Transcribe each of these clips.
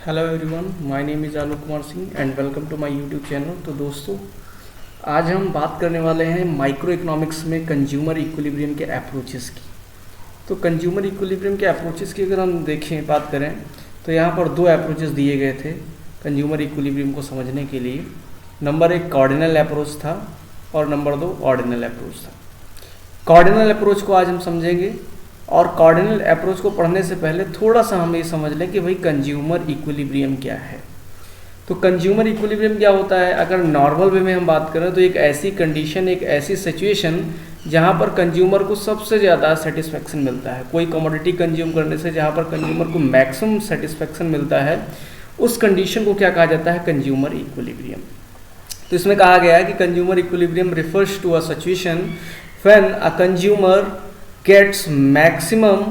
Hello everyone, my name is Alok Kumar Singh and welcome to my YouTube channel. तो दोस्तों, आज हम बात करने वाले हैं माइक्रो इकोनॉमिक्स में कंज्यूमर इक्विलिब्रियम के अप्रोचेस की। तो कंज्यूमर इक्विलिब्रियम के अप्रोचेस की अगर हम देखें, बात करें, तो यहाँ पर दो अप्रोचेस दिए गए थे कंज्यूमर इक्विलिब्रियम को समझने के लिए। नंबर एक कार्डिनल अप्रोच था और नंबर दो ऑर्डिनल अप्रोच था। कार्डिनल अप्रोच को आज हम समझेंगे और कार्डिनल अप्रोच को पढ़ने से पहले थोड़ा सा हम ये समझ लें कि भाई कंज्यूमर इक्विलिब्रियम क्या है। तो कंज्यूमर इक्विलिब्रियम क्या होता है? अगर नॉर्मल वे में हम बात करें तो एक ऐसी कंडीशन, एक ऐसी सिचुएशन जहाँ पर कंज्यूमर को सबसे ज़्यादा सेटिस्फेक्शन मिलता है। कोई कमोडिटी कंज्यूम करने से जहाँ पर कंज्यूमर को मैक्सिमम सेटिस्फेक्शन मिलता है, उस कंडीशन को क्या कहा जाता है? Consumer equilibrium. तो इसमें कहा गया है कि consumer equilibrium refers to a situation when a consumer gets maximum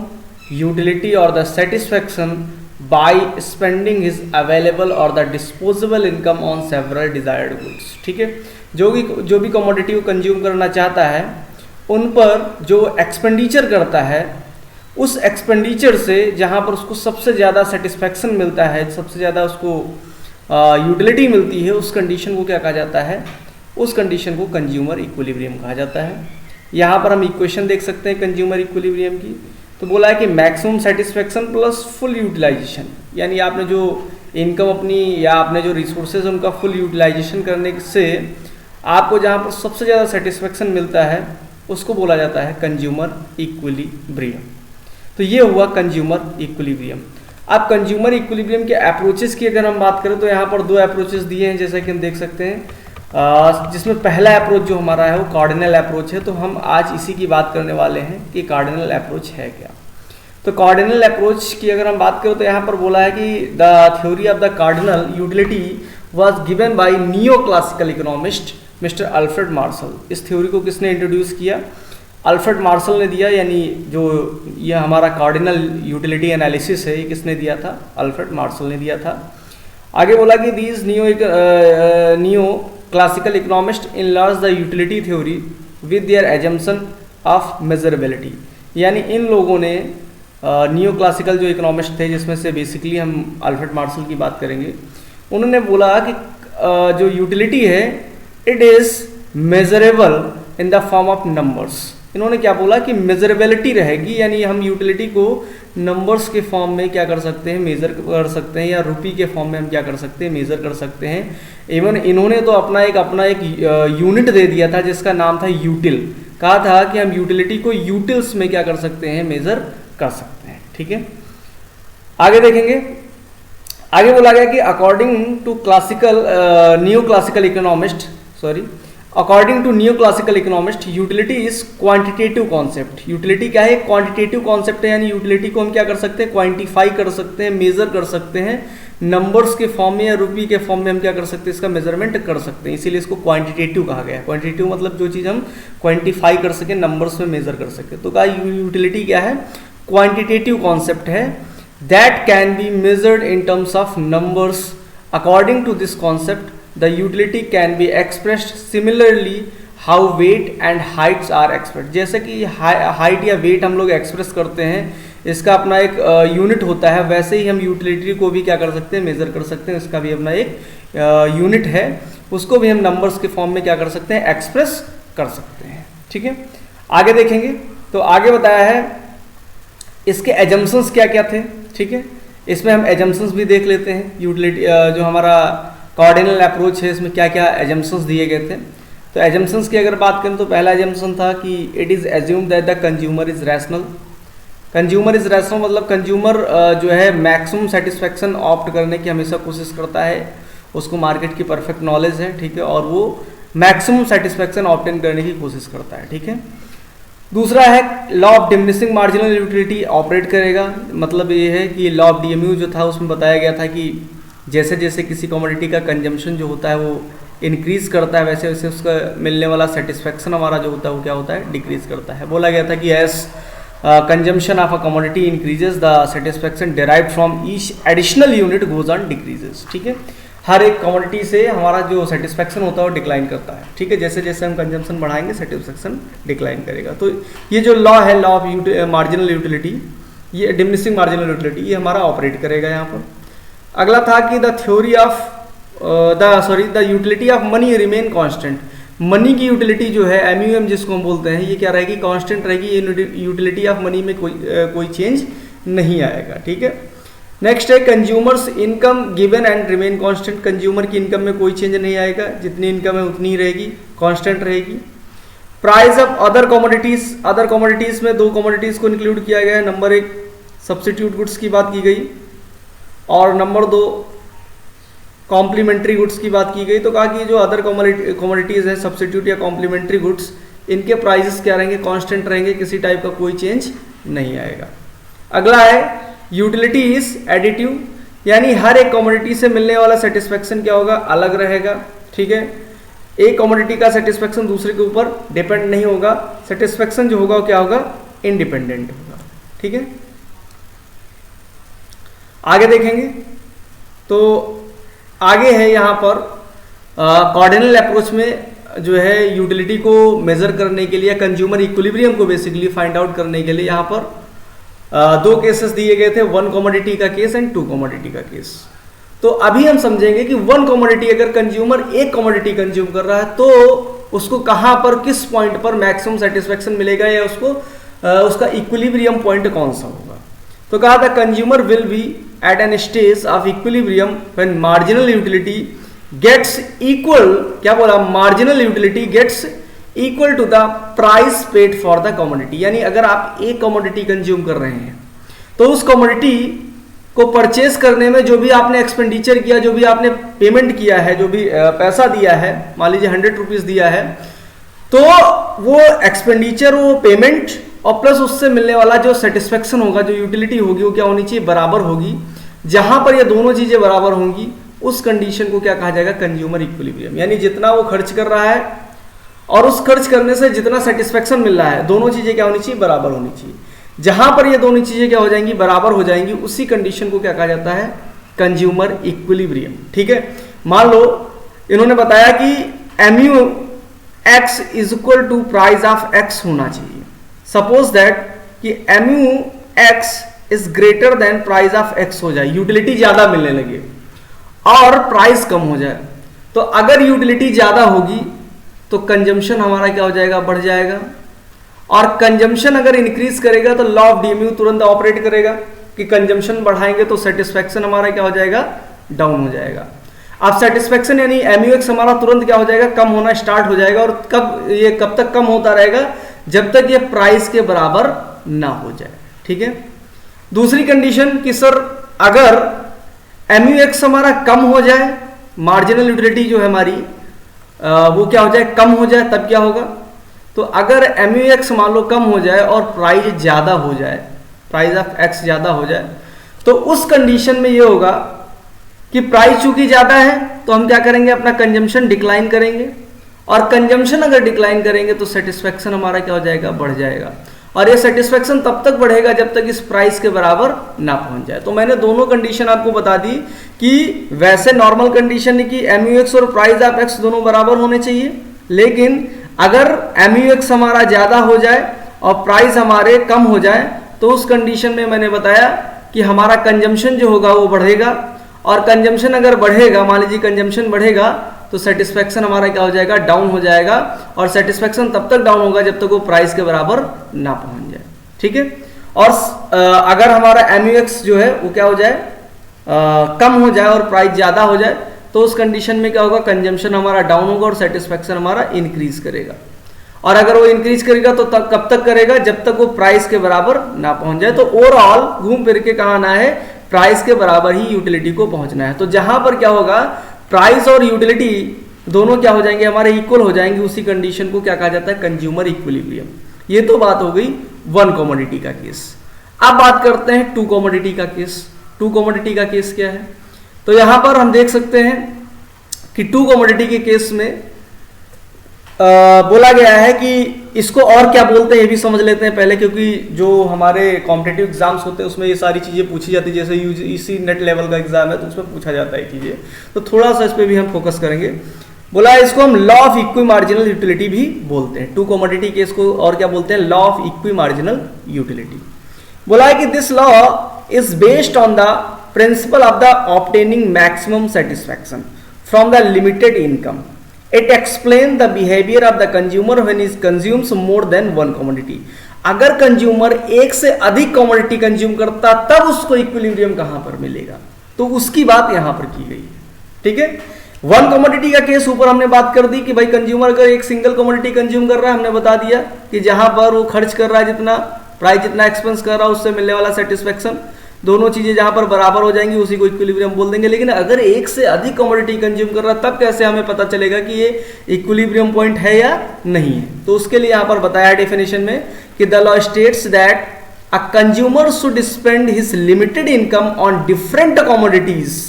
utility or the satisfaction by spending his available or the disposable income on several desired goods। ठीक है, जो भी कमोडिटी को कंज्यूम करना चाहता है उन पर जो एक्सपेंडिचर करता है, उस एक्सपेंडिचर से जहाँ पर उसको सबसे ज़्यादा सेटिस्फैक्शन मिलता है, सबसे ज़्यादा उसको यूटिलिटी मिलती है, उस कंडीशन को क्या कहा जाता है? उस कंडीशन को कंज्यूमर इक्विलिब्रियम कहा जाता है। यहाँ पर हम इक्वेशन देख सकते हैं कंज्यूमर इक्विलिब्रियम की। तो बोला है कि maximum satisfaction plus full utilization, यानी आपने जो इनकम अपनी या आपने जो रिसोर्सेज उनका फुल यूटिलाइजेशन करने से आपको जहाँ पर सबसे ज़्यादा सेटिस्फेक्शन मिलता है, उसको बोला जाता है कंज्यूमर इक्विलिब्रियम। तो ये हुआ कंज्यूमर इक्विलिब्रियम। अब कंज्यूमर इक्विलिब्रियम के अप्रोचेस की अगर हम बात करें तो यहाँ पर दो अप्रोचेस दिए हैं, जैसा कि हम देख सकते हैं। जिसमें पहला अप्रोच जो हमारा है वो कार्डिनल अप्रोच है। तो हम आज इसी की बात करने वाले हैं कि कार्डिनल अप्रोच है क्या। तो कार्डिनल अप्रोच की अगर हम बात करें तो यहाँ पर बोला है कि the theory of the cardinal utility was given by neo classical economist mister Alfred Marshall. इस थ्योरी को किसने इंट्रोड्यूस किया? अल्फ्रेड मार्शल ने दिया। यानी जो ये हमारा कार्डिनल यूटिलिटी एनालिसिस है, ये किसने दिया था? अल्फ्रेड मार्शल ने दिया था। आगे बोला कि these neo classical economist enlarge the utility theory with their assumption of measurability. यानी इन लोगों ने नियो क्लासिकल जो इकोनॉमिस्ट थे, जिसमें से बेसिकली हम अल्फ्रेड मार्शल की बात करेंगे, उन्होंने बोला कि जो यूटिलिटी है it is measurable in the form of numbers. इन्होंने क्या बोला कि मेजरेबिलिटी रहेगी, यानी हम यूटिलिटी को नंबर्स के फॉर्म में क्या कर सकते हैं? मेज़र कर सकते हैं, या रुपी के फॉर्म में हम क्या कर सकते हैं? मेज़र कर सकते हैं। इवन इन्होंने तो अपना एक यूनिट दे दिया था जिसका नाम था यूटिल। कहा था कि हम यूटिलिटी को यूटिल्स में क्या कर सकते हैं? मेज़र कर सकते हैं। ठीक है, आगे देखेंगे। आगे बोला गया कि according to new classical economist according to new classical economist utility is quantitative concept. Utility क्या है? क्वांटिटेटिव कॉन्सेप्ट है, यानी यूटिलिटी को हम क्या कर सकते हैं? क्वांटिफाई कर सकते हैं, मेजर कर सकते हैं। नंबर्स के फॉर्म में या रुपये के फॉर्म में हम क्या कर सकते हैं? इसका मेजरमेंट कर सकते हैं, इसीलिए इसको क्वांटिटेटिव कहा गया है। क्वांटिटेटिव मतलब जो चीज़ हम क्वांटिफाई कर सकें, नंबर्स में मेजर कर सकें। तो कहा यूटिलिटी क्या है? क्वांटिटेटिव कॉन्सेप्ट है that can be measured in terms of numbers. According to this concept the utility can be expressed similarly how weight and heights are expressed। जैसे कि हाइट या वेट हम लोग एक्सप्रेस करते हैं, इसका अपना एक यूनिट होता है, वैसे ही हम यूटिलिटी को भी क्या कर सकते हैं? मेज़र कर सकते हैं। इसका भी अपना एक यूनिट है, उसको भी हम नंबर्स के फॉर्म में क्या कर सकते हैं? एक्सप्रेस कर सकते हैं। ठीक है, आगे देखेंगे। तो आगे बताया है इसके एजम्पशंस क्या क्या थे। ठीक है, इसमें हम एजम्पशंस भी देख लेते हैं। यूटिलिटी जो हमारा कार्डिनल अप्रोच है, इसमें क्या क्या एजम्पशंस दिए गए थे। तो एजम्पशंस की अगर बात करें तो पहला एजम्पशन था कि it is assume that the consumer is rational. Consumer is rational मतलब कंज्यूमर जो है मैक्सिमम सेटिस्फेक्शन ऑप्ट करने की हमेशा कोशिश करता है, उसको मार्केट की परफेक्ट नॉलेज है। ठीक है, और वो मैक्सिमम सेटिस्फेक्शन ऑप्टेन करने की कोशिश करता है। ठीक है, दूसरा है law of diminishing marginal utility operate करेगा। मतलब ये है कि लॉ ऑफ डीएमयू जो था उसमें बताया गया था कि जैसे जैसे किसी कमोडिटी का कंजम्पशन जो होता है वो इंक्रीज़ करता है, वैसे वैसे उसका मिलने वाला सेटिस्फेक्शन हमारा जो होता है वो क्या होता है? डिक्रीज़ करता है। बोला गया था कि as consumption of a commodity increases the satisfaction derived from each additional unit goes on decreases. ठीक है, हर एक कमोडिटी से हमारा जो सेटिस्फेक्शन होता है वो डिक्लाइन करता है। ठीक है, जैसे जैसे हम कंजम्पशन बढ़ाएंगे सेटिस्फेक्शन डिक्लाइन करेगा। तो ये जो लॉ है, लॉ ऑफ मार्जिनल यूटिलिटी, ये डिमिनिशिंग मार्जिनल यूटिलिटी, ये हमारा ऑपरेट करेगा यहाँ पर। अगला था कि the utility of money remain constant. Money की यूटिलिटी जो है एमयूएम जिसको हम बोलते हैं, ये क्या रहेगी, कांस्टेंट रहेगी। ये यूटिलिटी ऑफ मनी में कोई चेंज नहीं आएगा, ठीक है। नेक्स्ट है consumers income given and remain constant. Consumer की इनकम में कोई चेंज नहीं आएगा, जितनी इनकम है उतनी ही रहेगी, कांस्टेंट रहेगी। Price of other commodities, other commodities में दो कमोडिटीज को इंक्लूड किया गया है। नंबर 1 सब्स्टिट्यूट गुड्स की बात की गई और नंबर 2 कॉम्प्लीमेंट्री गुड्स की बात की गई। तो कहा कि जो अदर कमोडिटीज है, सब्स्टिट्यूट या कॉम्प्लीमेंट्री गुड्स, इनके प्राइसेस क्या रहेंगे, कांस्टेंट रहेंगे, किसी टाइप का कोई चेंज नहीं आएगा। अगला है यूटिलिटी इज एडिटिव, यानी हर एक कमोडिटी से मिलने वाला सेटिस्फेक्शन क्या होगा, अलग रहेगा, ठीक है। एक कमोडिटी का सेटिस्फेक्शन दूसरे के ऊपर डिपेंड नहीं होगा, सेटिस्फेक्शन जो होगा वो क्या होगा, इंडिपेंडेंट होगा, ठीक है। आगे देखेंगे तो आगे है यहाँ पर कार्डिनल अप्रोच में जो है यूटिलिटी को मेजर करने के लिए, कंज्यूमर इक्विलिब्रियम को बेसिकली फाइंड आउट करने के लिए यहाँ पर दो केसेस दिए गए थे, 1 कमोडिटी का केस एंड 2 कमोडिटी का केस। तो अभी हम समझेंगे कि 1 कमोडिटी अगर कंज्यूमर एक कमोडिटी कंज्यूम कर रहा है तो उसको कहाँ पर, किस पॉइंट पर मैक्सिमम सेटिस्फेक्शन मिलेगा, या उसको उसका इक्विलिब्रियम पॉइंट कौन सा होगा। तो कहा था consumer will be at an stage of equilibrium when marginal utility gets equal, क्या बोला, marginal utility gets equal to the price paid for the commodity. यानी अगर आप एक कमोडिटी कंज्यूम कर रहे हैं तो उस कमोडिटी को परचेस करने में जो भी आपने एक्सपेंडिचर किया, जो भी आपने पेमेंट किया है, जो भी पैसा दिया है, मान लीजिए 100 रुपीज़ दिया है, तो वो एक्सपेंडिचर, वो पेमेंट और प्लस उससे मिलने वाला जो सेटिस्फेक्शन होगा, जो यूटिलिटी होगी, वो क्या होनी चाहिए, बराबर होगी। जहां पर ये दोनों चीजें बराबर होंगी उस कंडीशन को क्या कहा जाएगा, कंज्यूमर इक्विलिब्रियम। यानी जितना वो खर्च कर रहा है और उस खर्च करने से जितना सेटिस्फेक्शन मिल रहा है, दोनों चीजें क्या होनी चाहिए, बराबर होनी चाहिए। जहां पर ये दोनों चीजें क्या हो जाएंगी, बराबर हो जाएंगी, उसी कंडीशन को क्या कहा जाता है, कंज्यूमर इक्विलिब्रियम, ठीक है। मान लो इन्होंने बताया कि MU X is equal to price of X होना चाहिए। सपोज दैट कि MU X is greater than price of X हो जाए, यूटिलिटी ज्यादा मिलने लगे और प्राइस कम हो जाए। तो अगर यूटिलिटी ज्यादा होगी तो कंजम्पशन हमारा क्या हो जाएगा, बढ़ जाएगा। और कंजम्पशन अगर इंक्रीज करेगा तो लॉ ऑफ डीएमयू तुरंत ऑपरेट करेगा कि कंजम्पशन बढ़ाएंगे तो सेटिस्फेक्शन हमारा क्या हो जाएगा, डाउन हो जाएगा। अब सेटिस्फेक्शन यानी MUX हमारा तुरंत क्या हो जाएगा, कम होना स्टार्ट हो जाएगा। और कब तक कम होता रहेगा, जब तक ये प्राइस के बराबर ना हो जाए, ठीक है। दूसरी कंडीशन कि सर अगर MUX हमारा कम हो जाए, मार्जिनल यूटिलिटी जो है हमारी वो क्या हो जाए, कम हो जाए, तब क्या होगा। तो अगर MUX मान लो कम हो जाए और प्राइस ज्यादा हो जाए, प्राइस ऑफ X ज्यादा हो जाए, तो उस कंडीशन में ये होगा कि प्राइस चूंकि ज्यादा है तो हम क्या करेंगे, अपना कंजम्पशन डिक्लाइन करेंगे। और कंजम्पशन अगर डिक्लाइन करेंगे तो सेटिस्फेक्शन हमारा क्या हो जाएगा, बढ़ जाएगा। और ये सेटिस्फेक्शन तब तक बढ़ेगा जब तक इस प्राइस के बराबर ना पहुंच जाए। तो मैंने दोनों कंडीशन आपको बता दी कि वैसे नॉर्मल कंडीशन है कि MUX और प्राइस ऑफ X दोनों बराबर होने चाहिए, लेकिन अगर MUX हमारा ज्यादा हो जाए और प्राइस हमारे कम हो जाए तो उस कंडीशन में मैंने बताया कि हमारा कंजम्पशन जो होगा वो बढ़ेगा। और कंजम्पशन अगर बढ़ेगा, मान लीजिए कंजम्पशन बढ़ेगा तो सेटिस्फेक्शन हमारा क्या हो जाएगा, डाउन हो जाएगा। और सेटिस्फेक्शन तब तक डाउन होगा जब तक वो प्राइस के बराबर ना पहुंच जाए, ठीक है। और अगर हमारा MUX जो है वो क्या हो जाए, कम हो जाए और प्राइस ज्यादा हो जाए तो उस कंडीशन में क्या होगा, कंजम्पशन हमारा डाउन होगा और सेटिस्फेक्शन हमारा इंक्रीज करेगा। और अगर वो इंक्रीज करेगा तो तब कब तक करेगा, जब तक वो प्राइस के बराबर ना पहुंच जाए। तो ओवरऑल घूम फिर के कहाँ आना है, प्राइस के बराबर ही यूटिलिटी को पहुंचना है। तो जहां पर क्या होगा, प्राइस और यूटिलिटी दोनों क्या हो जाएंगे, हमारे इक्वल हो जाएंगे, उसी कंडीशन को क्या कहा जाता है, कंज्यूमर इक्विलिब्रियम। ये तो बात हो गई 1 कमोडिटी का केस। अब बात करते हैं 2 कमोडिटी का केस। 2 कमोडिटी का केस क्या है, तो यहां पर हम देख सकते हैं कि 2 कमोडिटी के केस में बोला गया है कि इसको और क्या बोलते हैं ये भी समझ लेते हैं पहले, क्योंकि जो हमारे कॉम्पिटिटिव एग्जाम्स होते हैं उसमें ये सारी चीज़ें पूछी जाती है। जैसे UGC नेट लेवल का एग्जाम है तो उसमें पूछा जाता है चीज़ें, तो थोड़ा सा इस पर भी हम फोकस करेंगे। बोला है इसको हम law of equi marginal utility भी बोलते हैं। 2 कमोडिटी केस को और क्या बोलते हैं, law of equi marginal utility. बोला है कि this law is based on the principle of the obtaining maximum satisfaction from the limited income. It explain the behaviour of the consumer when is consumes more than one commodity. अगर consumer एक से अधिक commodity consume करता तब उसको equilibrium कहां पर मिलेगा, तो उसकी बात यहां पर की गई है. ठीक है, वन कमोडिटी का केस ऊपर हमने बात कर दी कि भाई कंज्यूमर अगर एक सिंगल कमोडिटी कंज्यूम कर रहा है, हमने बता दिया कि जहां पर वो खर्च कर रहा है जितना प्राइस जितना एक्सपेंस कर रहा है उससे मिलने वाला सेटिस्फेक्शन, दोनों चीजें जहां पर बराबर हो जाएंगी उसी को इक्विलिब्रियम बोल देंगे. लेकिन अगर एक से अधिक कमोडिटी कंज्यूम कर रहा है तब कैसे हमें पता चलेगा कि ये इक्विलिब्रियम पॉइंट है या नहीं है. तो उसके लिए यहां पर बताया है डेफिनेशन में कि the law states that a consumer should spend his limited income on different commodities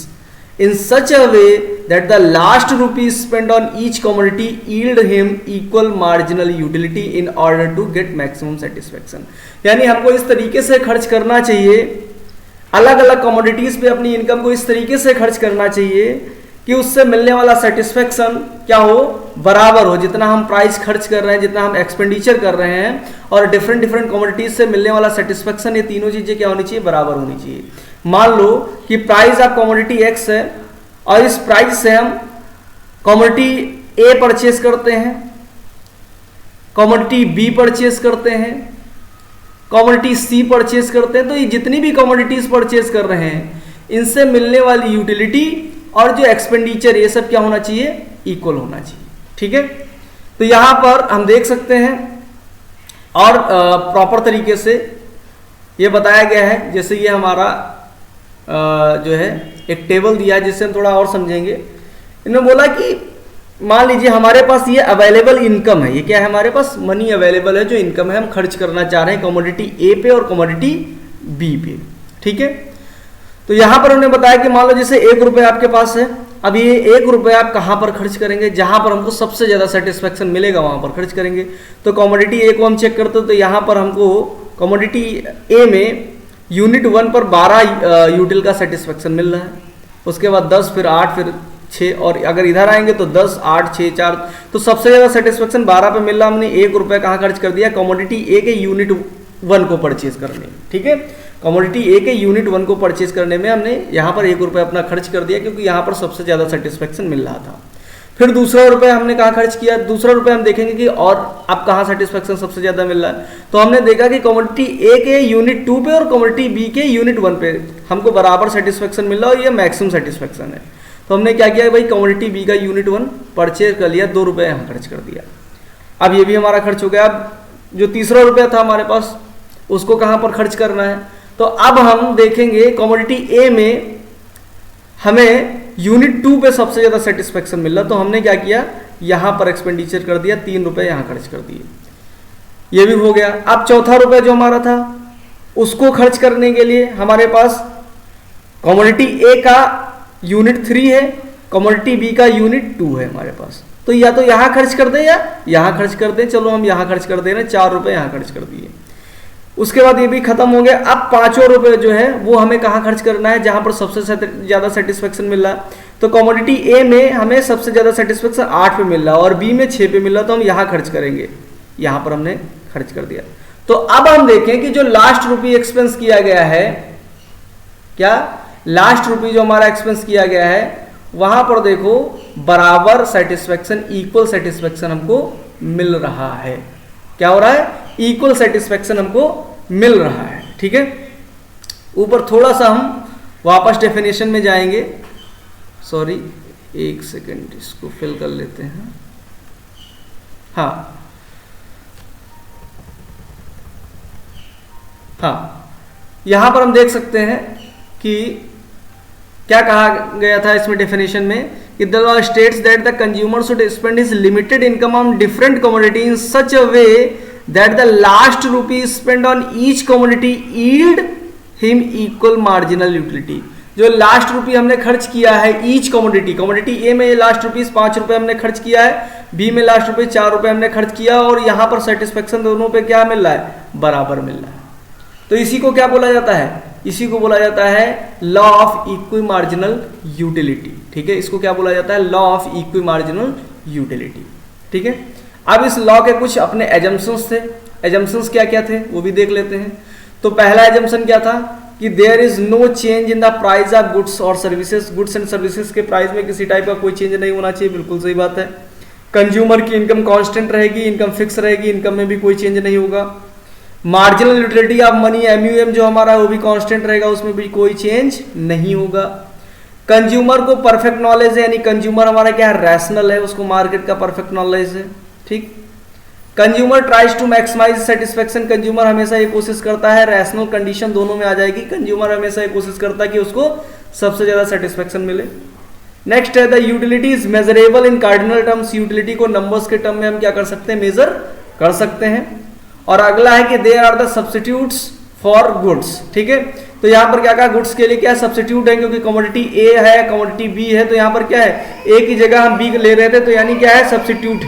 in such a way that the last rupee spent on each commodity yield him equal marginal utility in order to get maximum satisfaction. यानी हमको इस तरीके से खर्च करना चाहिए, अलग अलग कमोडिटीज पे अपनी इनकम को इस तरीके से खर्च करना चाहिए कि उससे मिलने वाला सेटिस्फेक्शन क्या हो, बराबर हो. जितना हम प्राइस खर्च कर रहे हैं, जितना हम एक्सपेंडिचर कर रहे हैं और डिफरेंट कमोडिटीज से मिलने वाला सेटिस्फेक्शन, ये तीनों चीजें क्या होनी चाहिए, बराबर होनी चाहिए. मान लो कि प्राइस ऑफ कमोडिटी एक्स है और इस प्राइस से हम कमोडिटी ए परचेस करते हैं, कमोडिटी बी परचेस करते हैं, कमोडिटी सी परचेस करते हैं. तो ये जितनी भी कमोडिटीज परचेस कर रहे हैं इनसे मिलने वाली यूटिलिटी और जो एक्सपेंडिचर ये सब क्या होना चाहिए, इक्वल होना चाहिए. ठीक है, तो यहां पर हम देख सकते हैं और प्रॉपर तरीके से ये बताया गया है. जैसे ये हमारा जो है एक टेबल दिया है जिससे हम थोड़ा और समझेंगे. इन्होंने बोला कि मान लीजिए हमारे पास ये अवेलेबल इनकम है, ये क्या है, हमारे पास मनी अवेलेबल है, जो इनकम है हम खर्च करना चाह रहे हैं कमोडिटी ए पे और कमोडिटी बी पे. ठीक है, तो यहां पर उन्होंने बताया कि मान लो जैसे 1 रुपये आपके पास है, अब ये 1 रुपये आप कहां पर खर्च करेंगे, जहां पर हमको सबसे ज्यादा सेटिस्फेक्शन मिलेगा वहां पर खर्च करेंगे. तो कमोडिटी ए को हम चेक करते तो यहां पर हमको कमोडिटी ए में यूनिट 1 पर 12 यूटिल का सेटिस्फेक्शन मिल रहा है, उसके बाद 10, फिर 8, फिर 6, और अगर इधर आएंगे तो 10, 8, 6, 4. तो सबसे ज्यादा सेटिस्फेक्शन 12 पे मिल रहा. हमने 1 रुपये कहाँ खर्च कर दिया, कमोडिटी ए के यूनिट 1 को परचेज करने में. ठीक है, कमोडिटी ए के यूनिट 1 को परचेज करने में हमने यहाँ पर 1 रुपये अपना खर्च कर दिया क्योंकि यहाँ पर सबसे ज्यादा सेटिस्फेक्शन मिल रहा था. फिर दूसरा रुपये हमने कहाँ खर्च किया, दूसरा रुपये हम देखेंगे कि और अब कहाँ सेटिस्फेक्शन सबसे ज्यादा मिल रहा है. तो हमने देखा कि कमोडिटी ए के यूनिट 2 पे और कमोडिटी बी के यूनिट 1 पे हमको बराबर सेटिस्फेक्शन मिल रहा है और ये मैक्सिमम सेटिस्फेक्शन है. तो हमने क्या किया भाई, कमोडिटी बी का यूनिट 1 परचेज कर लिया, 2 रुपये यहाँ खर्च कर दिया. अब ये भी हमारा खर्च हो गया. अब जो तीसरा रुपया था हमारे पास उसको कहाँ पर खर्च करना है, तो अब हम देखेंगे कमोडिटी ए में हमें यूनिट 2 पे सबसे ज्यादा सेटिस्फेक्शन मिल रहा. तो हमने क्या किया, यहां पर एक्सपेंडिचर कर दिया, 3 रुपए यहां खर्च कर दिए, ये भी हो गया. अब चौथा रुपया जो हमारा था उसको खर्च करने के लिए हमारे पास कमोडिटी ए का यूनिट 3 है, कमोडिटी बी का यूनिट 2 है हमारे पास. तो या तो यहां खर्च कर दें या यहां खर्च कर दें. चलो हम यहां खर्च कर दे रहे हैं, 4 रुपए यहां खर्च कर दिए. उसके बाद ये भी खत्म हो गया. अब 5 रुपये जो है वो हमें कहाँ खर्च करना है, जहां पर सबसे ज्यादा सेटिस्फेक्शन मिल रहा है. तो कमोडिटी ए में हमें सबसे ज्यादा सेटिस्फेक्शन 8 पे मिल रहा है और बी में 6 पे मिल रहा है, तो हम यहाँ खर्च करेंगे. यहाँ पर हमने खर्च कर दिया. तो अब हम देखें कि जो लास्ट रुपी एक्सपेंस किया गया है, क्या लास्ट रुपी जो हमारा एक्सपेंस किया गया है वहां पर देखो बराबर सेटिस्फेक्शन, इक्वल सेटिस्फेक्शन हमको मिल रहा है. क्या हो रहा है, इक्वल सेटिस्फेक्शन हमको मिल रहा है. ठीक है, ऊपर थोड़ा सा हम वापस डेफिनेशन में जाएंगे. सॉरी, एक सेकंड, इसको फिल कर लेते हैं. हाँ, यहां पर हम देख सकते हैं कि क्या कहा गया था इसमें डेफिनेशन में कि the law states that the consumer should spend his limited income on different commodity in such a way that the last rupee spend on each commodity yield him equal marginal utility. जो last रुपी हमने खर्च किया है each commodity, commodity ए में ये last rupees 5 रुपए हमने खर्च किया है, बी में लास्ट रुपये 4 रुपए हमने खर्च किया, और यहाँ पर सेटिस्फेक्शन दोनों पे क्या मिल रहा है, बराबर मिल रहा है. तो इसी को क्या बोला जाता है, इसी को बोला जाता है law of equi marginal utility. ठीक है, इसको क्या बोला जाता है, law of equi marginal utility. ठीक है, अब इस लॉ के कुछ अपने एजम्पशंस थे. एजम्पशंस क्या क्या थे वो भी देख लेते हैं. तो पहला एजम्पशन क्या था कि there is no change in the price of goods और सर्विसेज, गुड्स एंड सर्विसेज के प्राइस में किसी टाइप का कोई चेंज नहीं होना चाहिए, बिल्कुल सही बात है। कंज्यूमर की इनकम कांस्टेंट रहेगी, इनकम फिक्स रहेगी, इनकम में भी कोई चेंज नहीं होगा। Marginal utility of money MUM जो हमारा है वो भी कांस्टेंट रहेगा, उसमें भी कोई चेंज नहीं होगा। कंज्यूमर को परफेक्ट नॉलेज है, यानी कंज्यूमर हमारा क्या है, रैशनल है, उसको मार्केट का परफेक्ट नॉलेज है, ठीक। Consumer tries to maximize satisfaction, consumer हमेशा ये कोशिश करता है, रैशनल कंडीशन दोनों में आ जाएगी, कंज्यूमर हमेशा ये कोशिश करता है कि उसको सबसे ज्यादा सेटिस्फेक्शन मिले। नेक्स्ट है the utility is measurable in cardinal terms, utility को नंबर्स के टर्म में हम क्या कर सकते हैं, मेजर कर सकते हैं। और अगला है कि there are the substitutes for goods, ठीक है। तो यहाँ पर क्या कहा, गुड्स के लिए क्या सब्स्टिट्यूट है, क्योंकि कमोडिटी ए है, कमोडिटी बी है, तो यहाँ पर क्या है, ए की जगह हम बी ले रहे थे, तो यानी क्या है, सब्स्टिट्यूट।